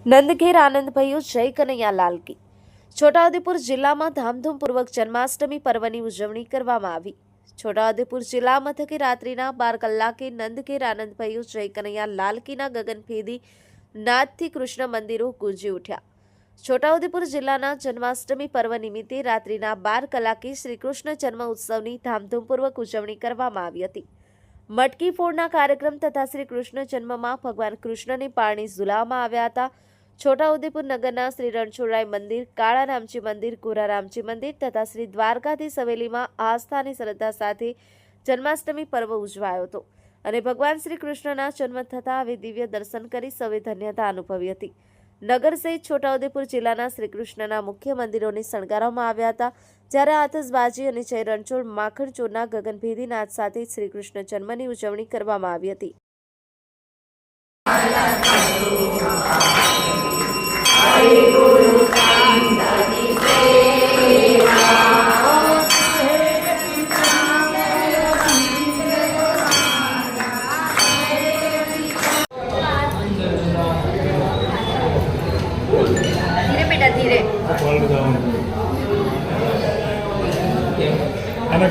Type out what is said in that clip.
નંદઘેર આનંદભાઈઓ જય કનૈયાલાલ કી। છોટાઉદેપુર જિલ્લામાં ધામધૂમપૂર્વક જન્માષ્ટમી પર્વની ઉજવણી કરવામાં આવી। છોટાઉદેપુર જિલ્લા મથકે રાત્રિના 12 કલાકે નંદઘેર આનંદભાઈઓ જય કનૈયાલાલ કીના ગગનભેદી નાદથી કૃષ્ણ મંદિરો ગુંજી ઉઠ્યા। છોટાઉદેપુર જિલ્લાના જન્માષ્ટમી પર્વ નિમિત્તે રાત્રિના 12 કલાકે શ્રી કૃષ્ણ જન્મ ઉત્સવની ધામધૂમપૂર્વક ઉજવણી કરવામાં આવી હતી। મટકી ફોડના કાર્યક્રમ તથા શ્રી કૃષ્ણ જન્મમાં ભગવાન કૃષ્ણને પારણી ઝુલાવવામાં આવ્યા હતા। છોટાઉદેપુર નગરના શ્રી રણછોડરાય મંદિર, કાળા રામજી મંદિર, ગોરા રામજી મંદિર તથા શ્રી દ્વારકાધીશ હવેલીમાં આસ્થા અને શ્રદ્ધા સાથે જન્માષ્ટમી પર્વ ઉજવાયો હતો અને ભગવાન શ્રી કૃષ્ણના જન્મ થતા હવે દિવ્ય દર્શન કરી સૌએ ધન્યતા અનુભવી હતી। નગર સહિત છોટાઉદેપુર જિલ્લાના શ્રી કૃષ્ણના મુખ્ય મંદિરોને શણગારવામાં આવ્યા હતા, જ્યારે આતશબાજી અને જય રણછોડ માખણચોરના ગગનભેદી નાદ સાથે શ્રી કૃષ્ણ જન્મની ઉજવણી કરવામાં આવી હતી। धीरे बेटा धीरे। आना